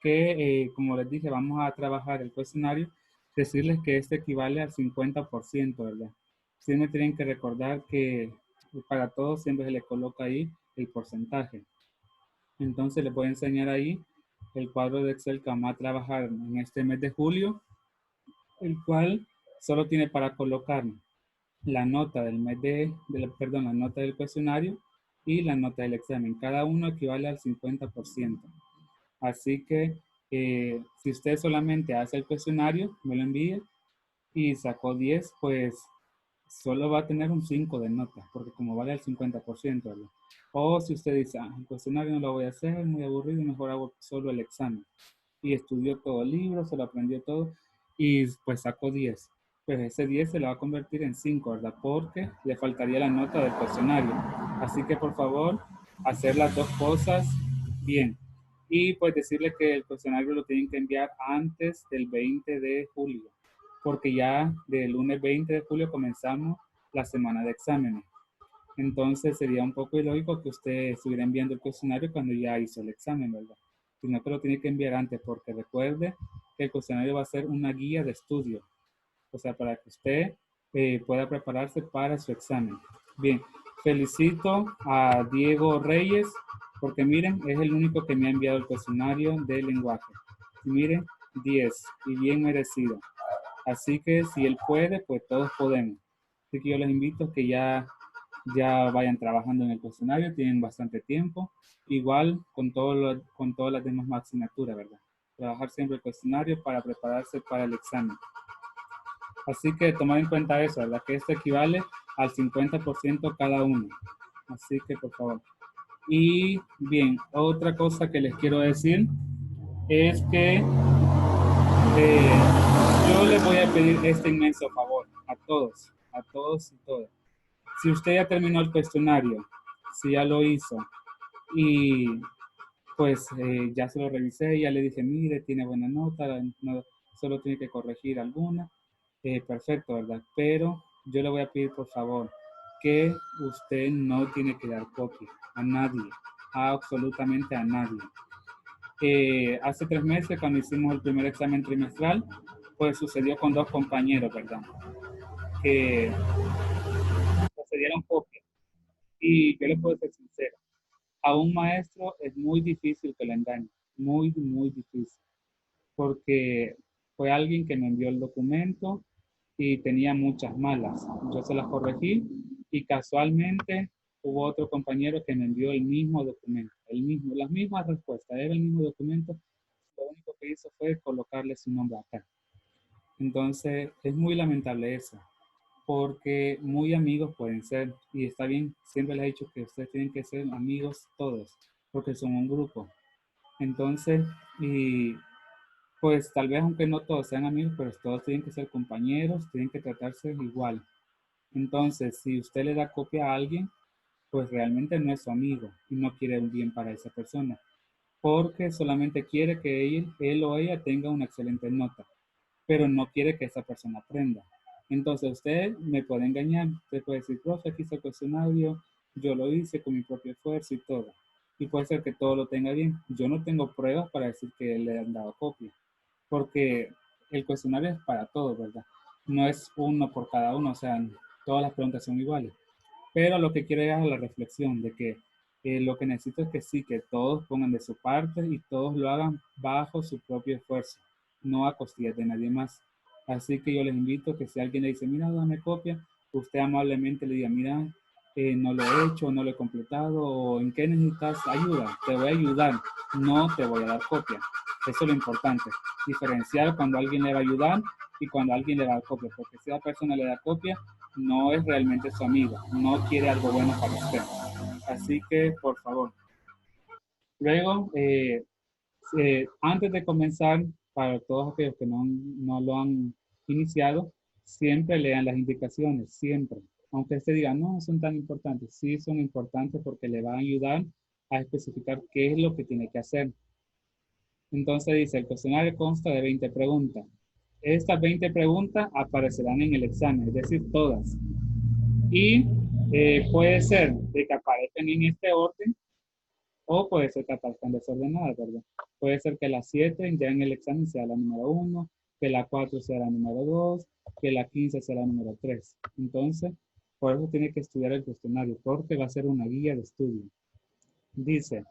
que, como les dije, vamos a trabajar el cuestionario, decirles que este equivale al 50%, ¿verdad? Siempre tienen que recordar que para todos siempre se le coloca ahí el porcentaje. Entonces les voy a enseñar ahí el cuadro de Excel que vamos a trabajar en este mes de julio, el cual solo tiene para colocar la nota del mes perdón, la nota del cuestionario y la nota del examen. Cada uno equivale al 50%. Así que si usted solamente hace el cuestionario, me lo envía y sacó 10, pues solo va a tener un 5 de nota, porque como vale el 50%, ¿verdad? O si usted dice, el cuestionario no lo voy a hacer, muy aburrido, mejor hago solo el examen. Y estudió todo el libro, se lo aprendió todo y pues sacó 10. Pues ese 10 se lo va a convertir en 5, ¿verdad? Porque le faltaría la nota del cuestionario. Así que por favor, hacer las dos cosas bien. Y pues decirle que el cuestionario lo tienen que enviar antes del 20 de julio, porque ya del lunes 20 de julio comenzamos la semana de exámenes. Entonces sería un poco ilógico que usted estuviera enviando el cuestionario cuando ya hizo el examen, ¿verdad? Sino que lo tiene que enviar antes, porque recuerde que el cuestionario va a ser una guía de estudio, o sea, para que usted pueda prepararse para su examen. Bien, felicito a Diego Reyes, porque miren, es el único que me ha enviado el cuestionario de lenguaje. Y miren, 10, y bien merecido. Así que si él puede, pues todos podemos. Así que yo les invito a que ya vayan trabajando en el cuestionario, tienen bastante tiempo. Igual con con todas las demás asignaturas, ¿verdad? Trabajar siempre el cuestionario para prepararse para el examen. Así que tomar en cuenta eso, ¿verdad? Que esto equivale al 50% cada uno. Así que por favor. Y bien, otra cosa que les quiero decir es que yo les voy a pedir este inmenso favor a todos y todas. Si usted ya terminó el cuestionario, si ya lo hizo y pues ya se lo revisé, ya le dije, mire, tiene buena nota, no, solo tiene que corregir alguna, perfecto, ¿verdad? Pero yo le voy a pedir, por favor, que usted no tiene que dar copia a nadie, absolutamente a nadie. Hace 3 meses, cuando hicimos el primer examen trimestral, pues sucedió con 2 compañeros, ¿verdad? Que se dieron copia. Y yo le puedo ser sincero, a un maestro es muy difícil que lo engañe, muy, muy difícil, porque fue alguien que me envió el documento y tenía muchas malas. Yo se las corregí y casualmente hubo otro compañero que me envió el mismo documento, las mismas respuestas, era el mismo documento, lo único que hizo fue colocarle su nombre acá. Entonces, es muy lamentable eso, porque muy amigos pueden ser, y está bien, siempre les he dicho que ustedes tienen que ser amigos todos, porque son un grupo. Entonces, y pues tal vez aunque no todos sean amigos, pero todos tienen que ser compañeros, tienen que tratarse igual. Entonces, si usted le da copia a alguien, pues realmente no es su amigo y no quiere un bien para esa persona, porque solamente quiere que él o ella tenga una excelente nota, pero no quiere que esa persona aprenda. Entonces usted me puede engañar, usted puede decir, profe, aquí está el cuestionario, yo lo hice con mi propio esfuerzo y todo. Y puede ser que todo lo tenga bien. Yo no tengo pruebas para decir que le han dado copia, porque el cuestionario es para todos, ¿verdad? No es uno por cada uno, o sea, todas las preguntas son iguales. Pero lo que quiero es a la reflexión de que lo que necesito es que sí, que todos pongan de su parte y todos lo hagan bajo su propio esfuerzo, no a costillas de nadie más. Así que yo les invito que si alguien le dice, mira, dame copia, usted amablemente le diga, mira, no lo he hecho, no lo he completado, o en qué necesitas ayuda, te voy a ayudar, no te voy a dar copia. Eso es lo importante, diferenciar cuando alguien le va a ayudar y cuando alguien le va a dar copia, porque si la persona le da copia, no es realmente su amigo, no quiere algo bueno para usted. Así que, por favor. Luego, antes de comenzar, para todos aquellos que no lo han iniciado, siempre lean las indicaciones, siempre. Aunque usted diga, no son tan importantes, sí son importantes porque le va a ayudar a especificar qué es lo que tiene que hacer. Entonces dice, el cuestionario consta de 20 preguntas. Estas 20 preguntas aparecerán en el examen, es decir, todas. Y puede ser de que aparezcan en este orden o puede ser que aparezcan desordenadas, ¿verdad? Puede ser que la 7 ya en el examen sea la número 1, que la 4 sea la número 2, que la 15 sea la número 3. Entonces, por eso tiene que estudiar el cuestionario, porque va a ser una guía de estudio. Dice,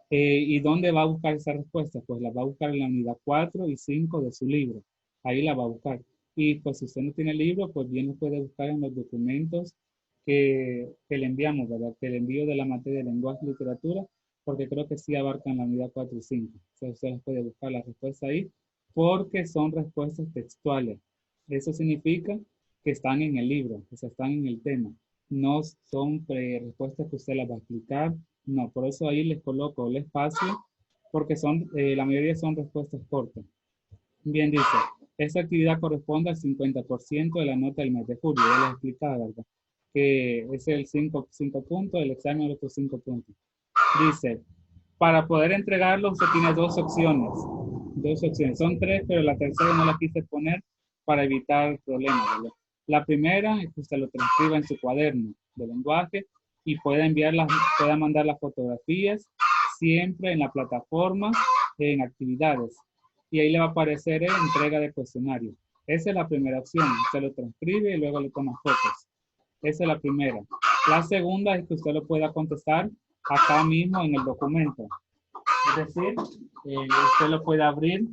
¿y dónde va a buscar esa respuesta? Pues la va a buscar en la unidad 4 y 5 de su libro. Ahí la va a buscar. Y pues si usted no tiene libro, pues bien lo puede buscar en los documentos que le enviamos, ¿verdad? Que le envío de la materia de lenguaje y literatura, porque creo que sí abarcan la unidad 4 y 5. Entonces usted puede buscar la respuesta ahí, porque son respuestas textuales. Eso significa que están en el libro, que están en el tema. No son respuestas que usted las va a explicar. No, por eso ahí les coloco el espacio, porque son, la mayoría son respuestas cortas. Bien dice, esta actividad corresponde al 50% de la nota del mes de julio. Ya les explicaba, ¿verdad? Que es el 5 puntos, el examen de otros 5 puntos. Dice, para poder entregarlo usted tiene dos opciones. Dos opciones. Son tres, pero la tercera no la quise poner para evitar problemas, ¿verdad? La primera es que usted lo transcriba en su cuaderno de lenguaje y pueda mandar las fotografías siempre en la plataforma en actividades. Y ahí le va a aparecer entrega de cuestionario. Esa es la primera opción. Usted lo transcribe y luego le toma fotos. Esa es la primera. La segunda es que usted lo pueda contestar acá mismo en el documento. Es decir, usted lo puede abrir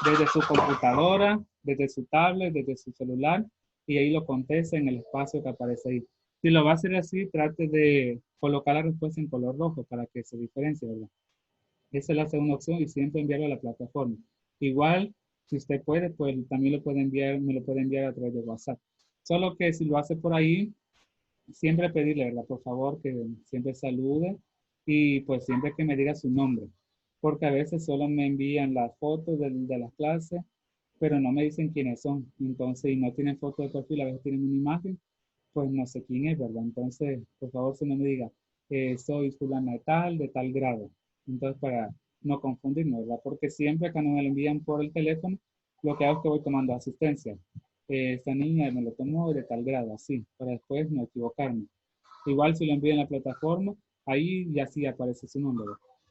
desde su computadora, desde su tablet, desde su celular, y ahí lo contesta en el espacio que aparece ahí. Si lo va a hacer así, trate de colocar la respuesta en color rojo para que se diferencie, ¿verdad? Esa es la segunda opción y siempre enviarlo a la plataforma. Igual, si usted puede, pues también lo puede enviar, me lo puede enviar a través de WhatsApp. Solo que si lo hace por ahí, siempre pedirle, ¿verdad? Por favor, que siempre salude y pues siempre que me diga su nombre, porque a veces solo me envían las fotos de las clases, pero no me dicen quiénes son. Entonces, y no tienen foto de perfil, a veces tienen una imagen, pues no sé quién es, ¿verdad? Entonces, por favor, si no me diga, soy fulana de tal grado. Entonces, para no confundirme, ¿verdad? Porque siempre cuando me lo envían por el teléfono, lo que hago es que voy tomando asistencia. Esta niña me lo tomó de tal grado, así, para después no equivocarme. Igual si lo envío en la plataforma, ahí ya sí aparece su nombre.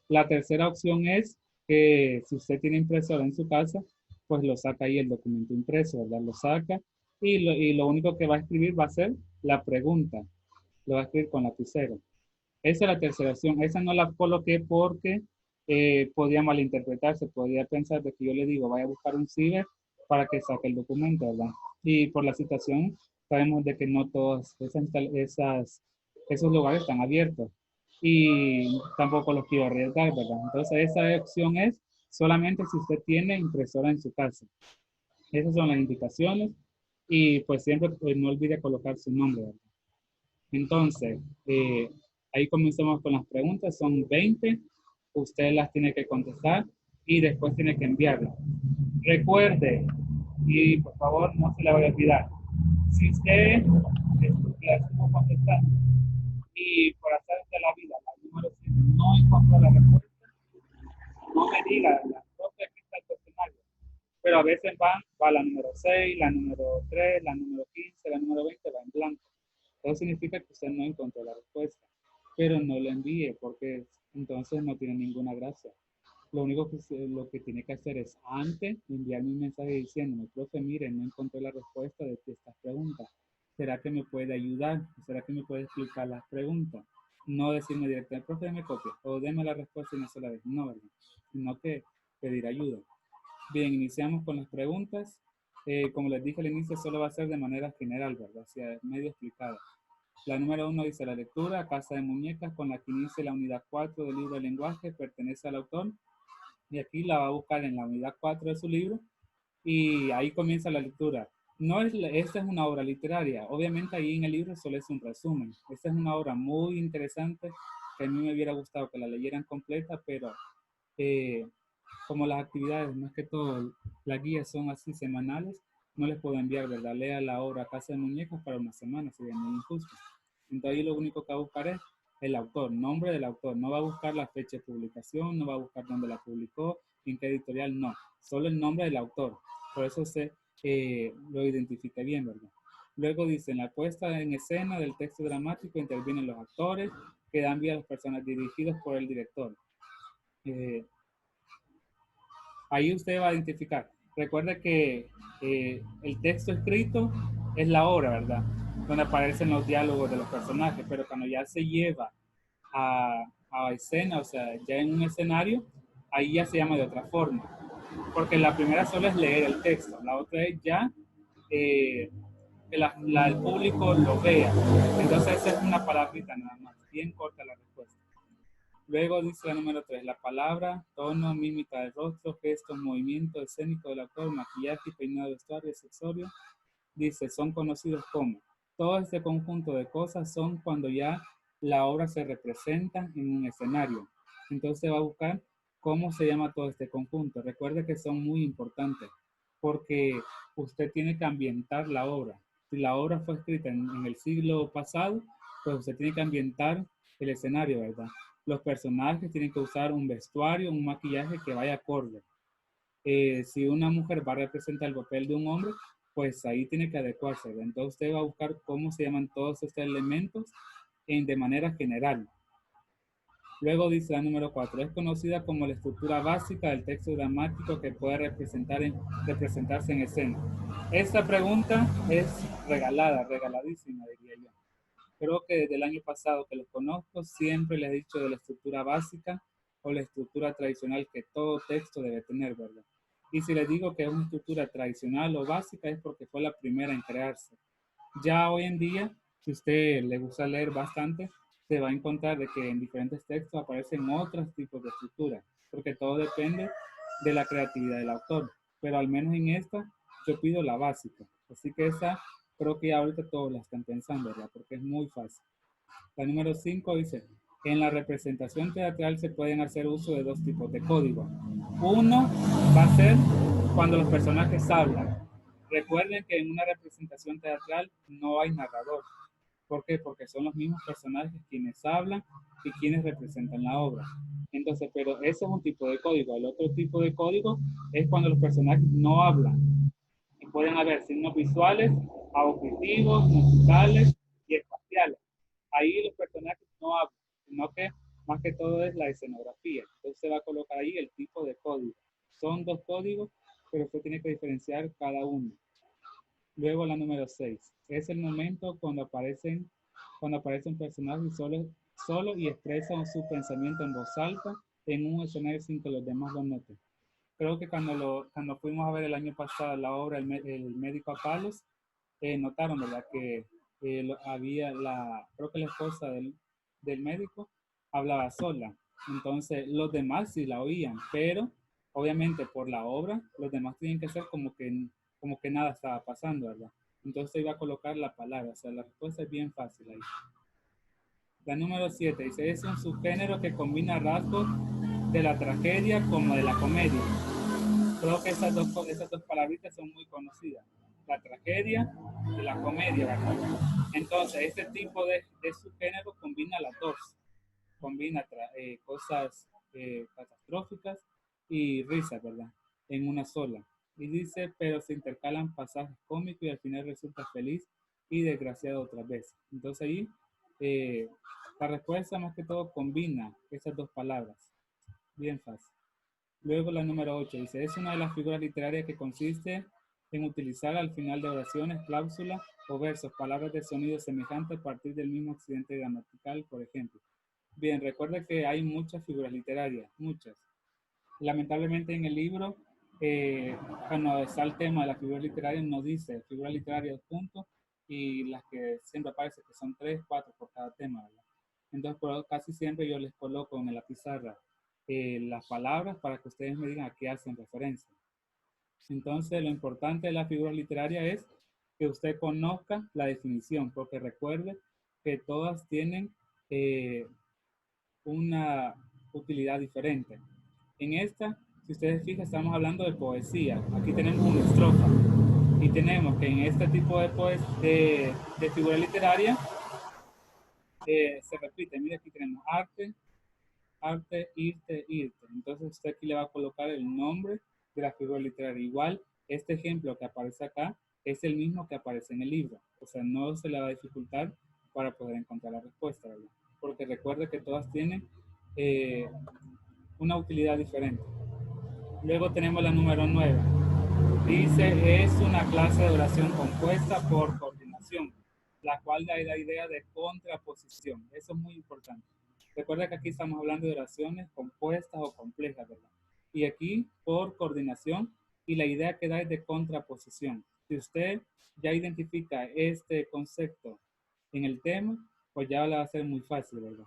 La tercera opción es que si usted tiene impresora en su casa, pues lo saca ahí el documento impreso, ¿verdad? Lo saca y lo único que va a escribir va a ser la pregunta. Lo va a escribir con lapicero. Esa es la tercera opción. Esa no la coloqué porque podía malinterpretarse, podía pensar de que yo le digo, vaya a buscar un ciber para que saque el documento, ¿verdad? Y por la situación, sabemos de que no todos esos lugares están abiertos y tampoco los quiero arriesgar, ¿verdad? Entonces, esa opción es solamente si usted tiene impresora en su casa. Esas son las indicaciones y pues siempre no olvide colocar su nombre, ¿verdad? Entonces, ahí comenzamos con las preguntas, son 20, usted las tiene que contestar y después tiene que enviarlas. Recuerde, y por favor no se la vaya a olvidar, si usted estuvo contestando y por hacer de la vida, la número 7, no encontró la respuesta, no me diga, la propia que está el cuestionario, pero a veces va la número 6, la número 3, la número 15, la número 20, va en blanco. Eso significa que usted no encontró la respuesta, pero no la envíe porque entonces no tiene ninguna gracia. Lo único lo que tiene que hacer es antes enviarme un mensaje diciéndome, profe, mire, no encontré la respuesta de estas preguntas. ¿Será que me puede ayudar? ¿Será que me puede explicar las preguntas? No decirme directamente, profe, me copia o deme la respuesta una sola vez. No, ¿verdad? Sino que pedir ayuda. Bien, iniciamos con las preguntas. Como les dije al inicio, solo va a ser de manera general, ¿verdad? O sea, medio explicada. La número 1 dice la lectura, Casa de Muñecas, con la que inicia la unidad 4 del libro de lenguaje, pertenece al autor. Y aquí la va a buscar en la unidad 4 de su libro y ahí comienza la lectura. No es, esta es una obra literaria, obviamente ahí en el libro solo es un resumen. Esta es una obra muy interesante que a mí me hubiera gustado que la leyeran completa, pero eh, como las actividades, más que todo, las guías son así semanales, no les puedo enviar, ¿verdad? Lea la obra Casa de Muñecas para una semana, sería muy injusto. Entonces ahí lo único que va a buscar es el autor, nombre del autor. No va a buscar la fecha de publicación, no va a buscar dónde la publicó, en qué editorial, no. Solo el nombre del autor. Por eso se lo identifica bien, ¿verdad? Luego dice, en la puesta en escena del texto dramático intervienen los actores que dan vida a las personas dirigidos por el director. Eh, Ahí usted va a identificar. Recuerde que el texto escrito es la obra, ¿verdad? Donde aparecen los diálogos de los personajes, pero cuando ya se lleva a escena, o sea, ya en un escenario, ahí ya se llama de otra forma. Porque la primera solo es leer el texto, la otra es ya eh, que el público lo vea. Entonces esa es una palabrita nada más, bien corta la respuesta. Luego dice la número 3, la palabra, tono, mímica del rostro, gestos, movimiento escénico del actor, maquillaje, peinado de vestuario, accesorio. Dice, son conocidos como. Todo este conjunto de cosas son cuando ya la obra se representa en un escenario. Entonces va a buscar cómo se llama todo este conjunto. Recuerde que son muy importantes porque usted tiene que ambientar la obra. Si la obra fue escrita en el siglo pasado, pues usted tiene que ambientar el escenario, ¿verdad? Los personajes tienen que usar un vestuario, un maquillaje que vaya acorde. Si una mujer va a representar el papel de un hombre, pues ahí tiene que adecuarse, ¿verdad? Entonces usted va a buscar cómo se llaman todos estos elementos de manera general. Luego dice la número 4, es conocida como la estructura básica del texto dramático que puede representarse en escena. Esta pregunta es regalada, regaladísima, diría yo. Creo que desde el año pasado que los conozco, siempre les he dicho de la estructura básica o la estructura tradicional que todo texto debe tener, ¿verdad? Y si les digo que es una estructura tradicional o básica es porque fue la primera en crearse. Ya hoy en día, si usted le gusta leer bastante, se va a encontrar de que en diferentes textos aparecen otros tipos de estructura, porque todo depende de la creatividad del autor. Pero al menos en esta, yo pido la básica. Así que esa creo que ya ahorita todos la están pensando, ¿verdad? Porque es muy fácil. La número 5 dice, en la representación teatral se pueden hacer uso de dos tipos de código. Uno va a ser cuando los personajes hablan. Recuerden que en una representación teatral no hay narrador. ¿Por qué? Porque son los mismos personajes quienes hablan y quienes representan la obra. Entonces, pero ese es un tipo de código. El otro tipo de código es cuando los personajes no hablan. Y pueden haber signos visuales, auditivos, musicales y espaciales. Ahí los personajes no hablan, sino que más que todo es la escenografía. Entonces se va a colocar ahí el tipo de código. Son dos códigos, pero usted tiene que diferenciar cada uno. Luego la número 6. Es el momento cuando aparecen personajes solo y expresan su pensamiento en voz alta en un escenario sin que los demás lo noten. Creo que cuando fuimos a ver el año pasado la obra El médico a palos, notaron, ¿verdad? Que creo que la esposa del médico hablaba sola. Entonces los demás sí la oían, pero obviamente por la obra los demás tienen que hacer como que nada estaba pasando, ¿verdad? Entonces iba a colocar la palabra, o sea, la respuesta es bien fácil ahí. La número 7 dice, es un subgénero que combina rasgos de la tragedia como de la comedia. Creo que esas dos palabritas son muy conocidas. La tragedia y la comedia, ¿verdad? Entonces, este tipo de subgénero combina las dos. Combina cosas catastróficas y risas, ¿verdad? En una sola. Y dice, pero se intercalan pasajes cómicos y al final resulta feliz y desgraciado otra vez. Entonces ahí la respuesta más que todo combina esas dos palabras. Bien fácil. Luego la número 8 dice, es una de las figuras literarias que consiste en utilizar al final de oraciones, cláusulas o versos, palabras de sonido semejante a partir del mismo accidente gramatical, por ejemplo. Bien, recuerda que hay muchas figuras literarias, muchas. Lamentablemente en el libro, cuando está el tema de las figuras literarias, no dice figuras literarias punto y las que siempre aparecen, que son 3, 4 por cada tema, ¿verdad? Entonces, casi siempre yo les coloco en la pizarra las palabras para que ustedes me digan a qué hacen referencia. Entonces, lo importante de la figura literaria es que usted conozca la definición, porque recuerde que todas tienen una utilidad diferente. En esta, si ustedes fijan, estamos hablando de poesía. Aquí tenemos una estrofa y tenemos que en este tipo de figura literaria se repite. Mira, aquí tenemos arte, irte. Entonces usted aquí le va a colocar el nombre de la figura literaria. Igual, este ejemplo que aparece acá es el mismo que aparece en el libro. O sea, no se le va a dificultar para poder encontrar la respuesta, ¿verdad? Porque recuerde que todas tienen una utilidad diferente. Luego tenemos la número 9. Dice, es una clase de oración compuesta por coordinación, la cual da la idea de contraposición. Eso es muy importante. Recuerda que aquí estamos hablando de oraciones compuestas o complejas, ¿verdad? Y aquí por coordinación, y la idea que da es de contraposición. Si usted ya identifica este concepto en el tema, pues ya le va a ser muy fácil, ¿verdad?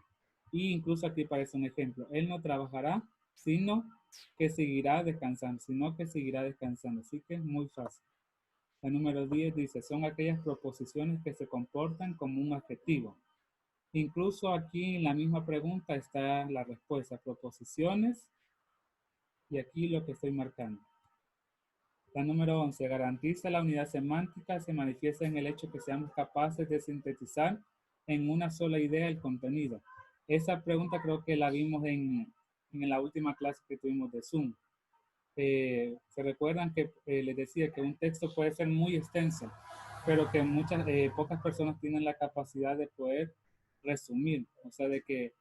Y incluso aquí parece un ejemplo. Él no trabajará, sino que seguirá descansando, sino que seguirá descansando. Así que es muy fácil. La número 10 dice, son aquellas proposiciones que se comportan como un adjetivo. Incluso aquí en la misma pregunta está la respuesta, proposiciones, y aquí lo que estoy marcando. La número 11, garantiza la unidad semántica, se manifiesta en el hecho que seamos capaces de sintetizar en una sola idea el contenido. Esa pregunta creo que la vimos en la última clase que tuvimos de Zoom. Se recuerdan que les decía que un texto puede ser muy extenso, pero que pocas personas tienen la capacidad de poder resumir, o sea, de que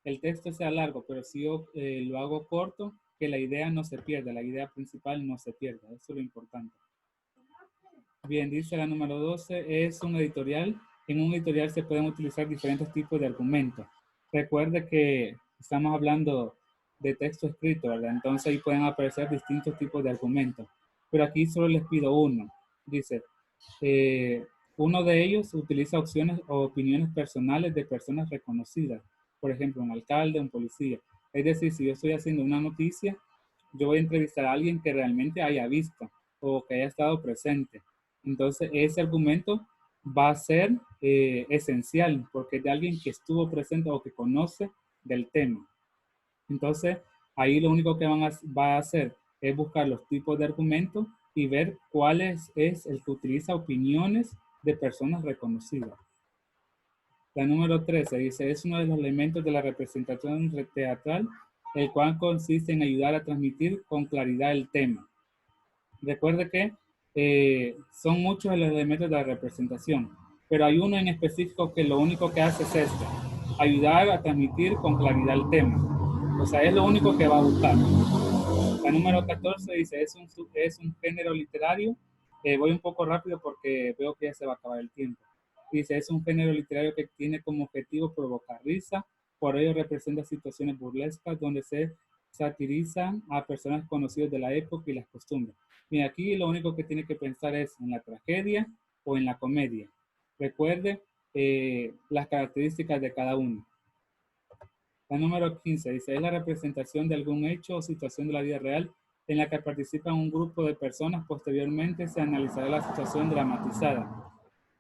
el texto sea largo, pero si yo lo hago corto, que la idea no se pierda, la idea principal no se pierda, eso es lo importante. Bien, dice la número 12, es un editorial. En un editorial se pueden utilizar diferentes tipos de argumentos. Recuerde que estamos hablando de texto escrito, ¿verdad? Entonces ahí pueden aparecer distintos tipos de argumentos. Pero aquí solo les pido uno. Dice, uno de ellos utiliza opciones o opiniones personales de personas reconocidas. Por ejemplo, un alcalde, un policía. Es decir, si yo estoy haciendo una noticia, yo voy a entrevistar a alguien que realmente haya visto o que haya estado presente. Entonces, ese argumento va a ser esencial porque es de alguien que estuvo presente o que conoce del tema. Entonces, ahí lo único que va a hacer es buscar los tipos de argumentos y ver cuál es el que utiliza opiniones de personas reconocidas. La número 13 dice, es uno de los elementos de la representación teatral, el cual consiste en ayudar a transmitir con claridad el tema. Recuerde que son muchos los elementos de la representación, pero hay uno en específico que lo único que hace es esto, ayudar a transmitir con claridad el tema. O sea, es lo único que va a buscar. La número 14 dice, es un género literario. Voy un poco rápido porque veo que ya se va a acabar el tiempo. Dice, es un género literario que tiene como objetivo provocar risa, por ello representa situaciones burlescas donde se satirizan a personas conocidas de la época y las costumbres. Y aquí lo único que tiene que pensar es en la tragedia o en la comedia. Recuerde las características de cada uno. La número 15 dice, es la representación de algún hecho o situación de la vida real en la que participa un grupo de personas. Posteriormente se analizará la situación dramatizada.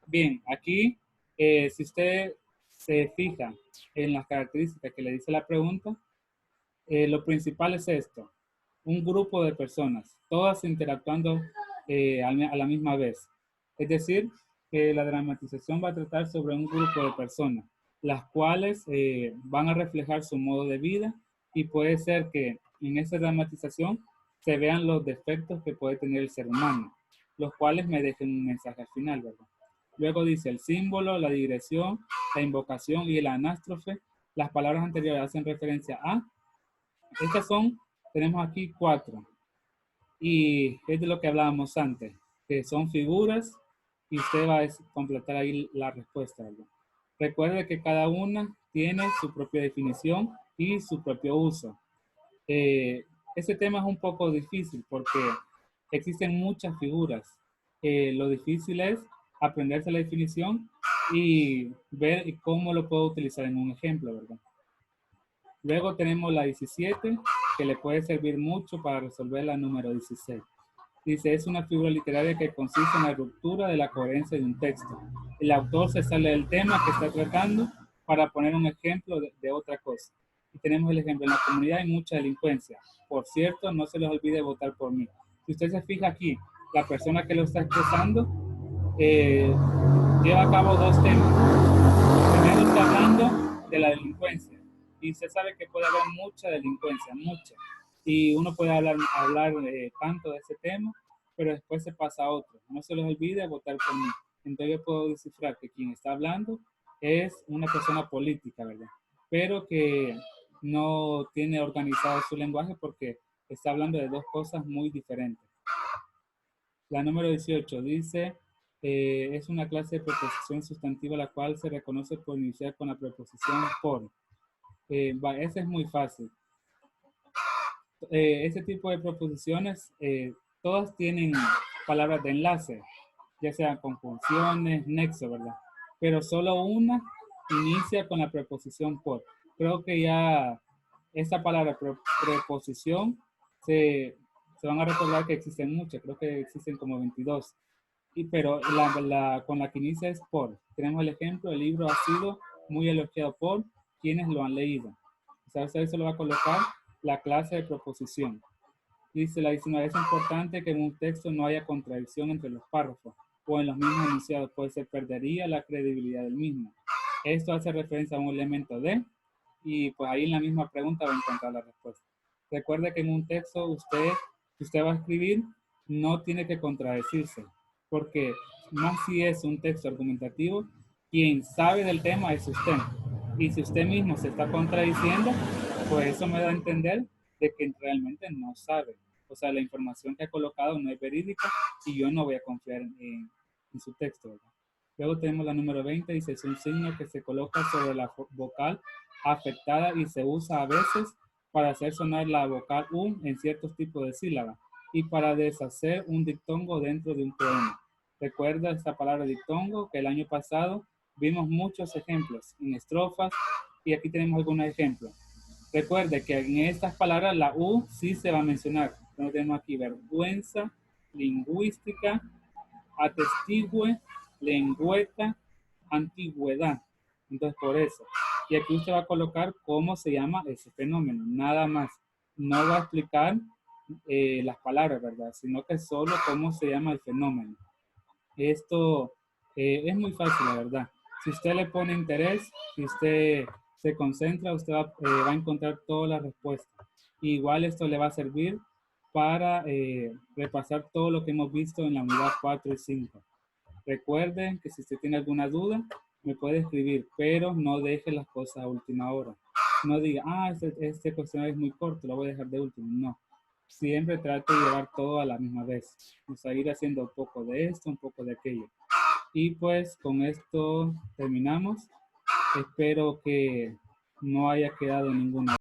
Bien, aquí, si usted se fija en las características que le dice la pregunta, lo principal es esto, un grupo de personas, todas interactuando a la misma vez. Es decir, que la dramatización va a tratar sobre un grupo de personas, las cuales van a reflejar su modo de vida y puede ser que en esa dramatización se vean los defectos que puede tener el ser humano, los cuales me dejen un mensaje al final, ¿verdad? Luego dice el símbolo, la digresión, la invocación y el anástrofe. Las palabras anteriores hacen referencia a estas tenemos aquí 4. Y es de lo que hablábamos antes, que son figuras y usted va a completar ahí la respuesta, ¿verdad? Recuerde que cada una tiene su propia definición y su propio uso. Este tema es un poco difícil porque existen muchas figuras. Lo difícil es aprenderse la definición y ver cómo lo puedo utilizar en un ejemplo, ¿verdad? Luego tenemos la 17, que le puede servir mucho para resolver la número 16. Dice, es una figura literaria que consiste en la ruptura de la coherencia de un texto. El autor se sale del tema que está tratando para poner un ejemplo de otra cosa. Y tenemos el ejemplo, en la comunidad hay mucha delincuencia. Por cierto, no se les olvide votar por mí. Si usted se fija aquí, la persona que lo está expresando lleva a cabo dos temas. Primero está hablando de la delincuencia y se sabe que puede haber mucha delincuencia, mucha. Y uno puede hablar tanto de ese tema, pero después se pasa a otro. No se les olvide votar por mí. Entonces yo puedo descifrar que quien está hablando es una persona política, ¿verdad? Pero que no tiene organizado su lenguaje porque Está hablando de dos cosas muy diferentes. La número 18 dice, es una clase de preposición sustantiva la cual se reconoce por iniciar con la preposición por. Ese es muy fácil. Ese tipo de preposiciones, todas tienen palabras de enlace, ya sean conjunciones, nexo, ¿verdad? Pero solo una inicia con la preposición por. Creo que ya esta palabra preposición se van a recordar que existen muchas, creo que existen como 22. Pero con la que inicia es por. Tenemos el ejemplo, el libro ha sido muy elogiado por quienes lo han leído. O sea, usted solo va a colocar la clase de proposición. Dice la 19, es importante que en un texto no haya contradicción entre los párrafos o en los mismos enunciados, pues se perdería la credibilidad del mismo. Esto hace referencia a un elemento de, y pues ahí en la misma pregunta va a encontrar la respuesta. Recuerde que en un texto si usted va a escribir, no tiene que contradecirse, porque más si es un texto argumentativo, quien sabe del tema es usted. Y si usted mismo se está contradiciendo, pues eso me da a entender de que realmente no sabe. O sea, la información que ha colocado no es verídica y yo no voy a confiar en su texto, ¿verdad? Luego tenemos la número 20, dice, es un signo que se coloca sobre la vocal afectada y se usa a veces para hacer sonar la vocal U en ciertos tipos de sílabas y para deshacer un diptongo dentro de un poema. Recuerda esta palabra diptongo que el año pasado vimos muchos ejemplos en estrofas y aquí tenemos algunos ejemplos. Recuerde que en estas palabras la U sí se va a mencionar. Entonces tenemos aquí vergüenza, lingüística, atestigue, lengüeta, antigüedad. Entonces por eso. Y aquí usted va a colocar cómo se llama ese fenómeno, nada más. No va a explicar las palabras, ¿verdad? Sino que solo cómo se llama el fenómeno. Esto es muy fácil, la verdad. Si usted le pone interés, si usted se concentra, usted va a encontrar todas las respuestas. Igual esto le va a servir para repasar todo lo que hemos visto en la unidad 4 y 5. Recuerden que si usted tiene alguna duda, me puede escribir, pero no deje las cosas a última hora. No diga, este cuestionario es muy corto, lo voy a dejar de último. No. Siempre trato de llevar todo a la misma vez. O sea, ir haciendo un poco de esto, un poco de aquello. Y pues con esto terminamos. Espero que no haya quedado ninguna